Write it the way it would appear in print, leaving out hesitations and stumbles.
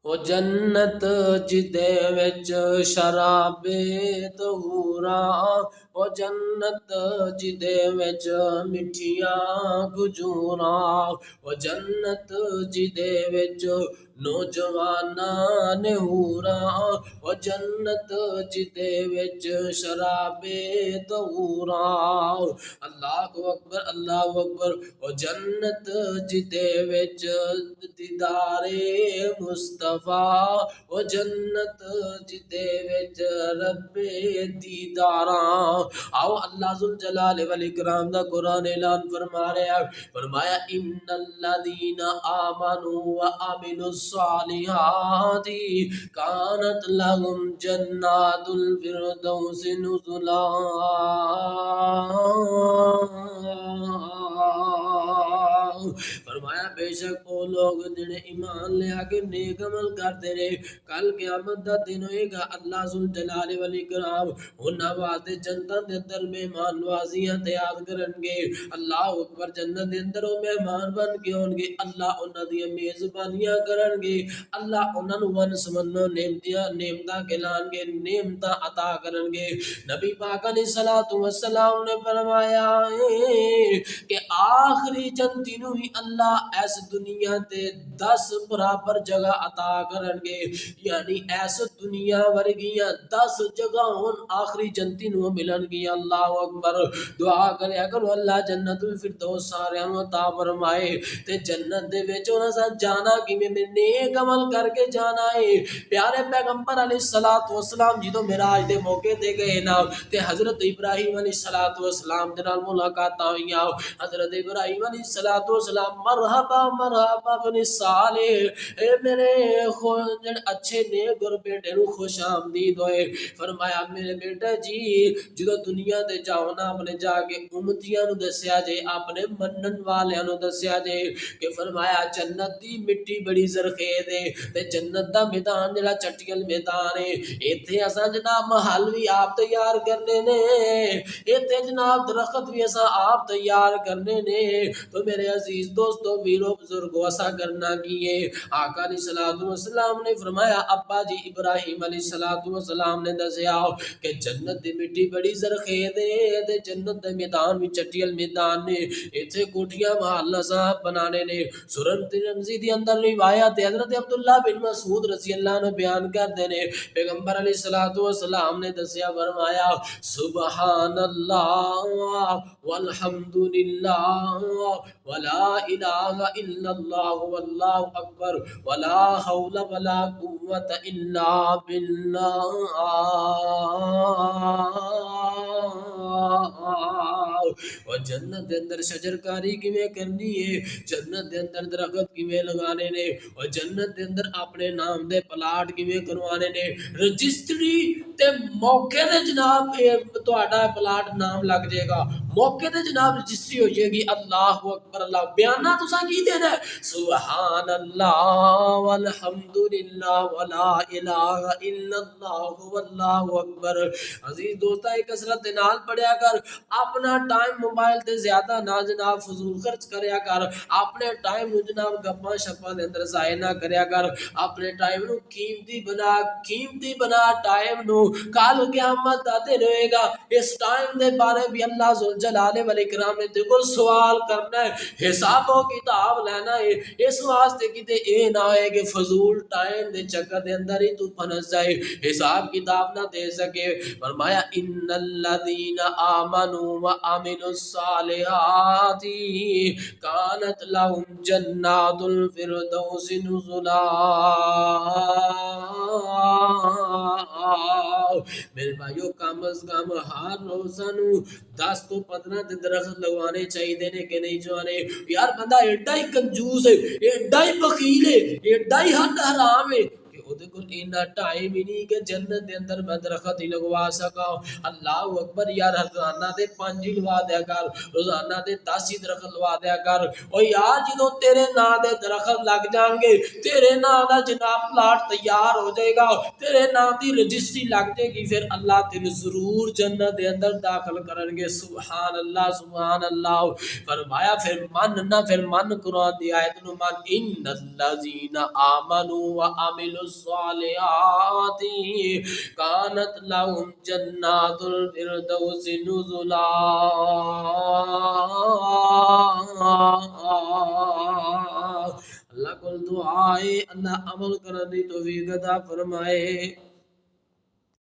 او جنت جدے وچ شرابے طہورا، او جنت جدے وچ مٹھیاں کھجوراں، او جنت جدے وچ نوجواناں نے حوراں، او جنت جدے وچ شرابے طہوراں۔ اللہ اکبر اللہ اکبر۔ او جنت جدے وچ دیدار مصطفیٰ، او جنت جدے وچ رب دیداراں۔ آؤ اللہ ذوالجلال والاکرام دا قرآن اعلان فرما رہا ہے، فرمایا ان الذین آمنوا وعملوا الصالحات کانت لهم جنات الفردوس نزلا۔ فرمایا بے شک وہ لوگ جنہیں ایمان لے آگے نیک عمل کرتے رہے، کل قیامت دا دن ہوئے گا، اللہ ذوالجلال والاکرام انہاں واسطے جنتاں دے اندر مہمان نوازیاں تیار کرن گے۔ اللہ اکبر۔ جنت دے اندر وہ مہمان بن کے ہون گے، اللہ انہاں دی میزبانیاں کرن گے، اللہ انہاں نوں ون سمنوں نعمتاں کھلان گے، نعمتاں عطا کرن گے۔ نبی پاک علیہ الصلوۃ والسلام نے فرمایا کہ آخری جنتی نوں ہی اللہ اس دنیا تے 10 برابر جگہ عطا کرن گے، یعنی اس دنیا ورگیاں 10 جگہ ہن آخری جنتی نوں ملن گی۔ اللہ اکبر۔ دعا کریا کرو اللہ جنت الفردوس سارے نوں عطا فرمائے۔ تے جنت دے وچ انہاں سا جانا کیویں نیک عمل کر کے جانا ہے۔ پیارے پیغمبر علیہ الصلوۃ والسلام جدوں معراج دے موقع تے گئے نا تے حضرت ابراہیم علیہ الصلوۃ والسلام دے نال ملاقاتاں ہوئیاں۔ حضرت ابراہیم علیہ الصلوۃ والسلام مرحبا مرحبا بن صالح، اے میرے جڑے اچھے نیک اور بیٹے نوں خوش آمدید ہوئے۔ فرمایا میرے بیٹا جی جدوں دنیا تے جاؤ نا اپنے جا کے امتیاں نوں دسیا جے، اپنے منن والیاں نوں دسیا جے کہ فرمایا جنت دی مٹی بڑی زرخیز ہے تے جنت دا میدان جڑا چٹیل میدان ہے، ایتھے اساں جناب محل بھی آپ تیار کرنے نے، ایتھے جناب درخت بھی اساں آپ تیار کرنے نے۔ تو میرے عزیز دوستو ویرو بزرگو اساں کرنا کیے؟ آقا علیہ الصلوۃ والسلام نے فرمایا ابا جی ابراہیم علیہ الصلوۃ والسلام نے دسیا کہ جنت دی مٹی بڑی زرخیز ہے تے جنت دے میدان بھی چٹیل میدان نے، ایتھے کوٹھیاں محل اساں بنانے نے۔ سورۃ ترمذی دی اندر روایت حضرت عبداللہ بن مسعود رضی اللہ عنہ بیان کردے نے، پیغمبر علیہ الصلوۃ والسلام نے دسیا فرمایا سبحان اللہ والحمد للہ ولا الہ الا اللہ واللہ اکبر ولا حول ولا قوت الا باللہ۔ اور جنت دے اندر شجرکاری کیویں کرنی ہے، جنت دے اندر درخت کیویں لگانے نے، اور جنت دے اندر اپنے نام دے پلاٹ کیویں کروانے نے، رجسٹری تے موقع دے جناب تہاڈا پلاٹ نام لگ جائے گا، موقع تے جناب رجسٹری ہو جائے گی۔ اللہ اکبر اللہ۔ بیانہ تساں کی دینا ہے سبحان اللہ والحمد للہ ولا الہ الا اللہ واللہ اکبر۔ عزیز دوستہ ایک کثرت دے نال پڑھیا کر، اپنا ٹائم موبائل تے زیادہ نہ جناب فضول خرچ کریا کر، اپنے ٹائم نو جناب گپاں شپاں دے اندر ضائع نہ کریا کر، اپنے ٹائم نو قیمتی بنا ٹائم نو، کل قیامت دا دن ہوئے گا، اس ٹائم دے بارے بھی اللہ ذوالجلال والاکرام نے تے کول سوال کرنا ہے، حساب و کتاب لینا ہے۔ اس واسطے کتے اے نہ ہوئے کہ فضول ٹائم دے چکر دے اندر ہی تو پھنس جائے، حساب کتاب نہ دے سکے۔ فرمایا ان الذین آمنوا وعملوا الصالحات کانت لهم جنات الفردوس نزلا۔ میرے بھائیو کم از کم ہر روز سانو 10 تو 15 درخت لگوانے چاہیے نے کہ نہیں جوانے؟ یار بندہ ایڈا ہی کنجوس ہے، ایڈا ہی بخیل ہے، ایڈا ہی حد حرام ہے کہ وہ بالکل اینا ٹائم ہی نہیں کہ جنت دے اندر میں درخت ہی لگوا سکا. اللہ اکبر یار روزانہ دے 5 ہی لوا دیا کر, روزانہ دے 10 ہی درخت لوا دیا کر. او یار جدوں تیرے نام دے درخت لگ جان گے تیرے نام دا جناب پلاٹ تیار ہو جائے گا, تیرے نام دی رجسٹری لگ جائے گی, پھر اللہ تینوں ضرور جنت دے اندر داخل کرن گے. سبحان اللہ سبحان اللہ. فرمایا پھر من نہ پھر من قرآن دی آیت نو من ان الذین آمنوا وعملوا الصالحات کانت لهم جنات الفردوس نزلا. اللہ کو دعا ہے اللہ عمل کرنے دی توفیق عطا فرمائے.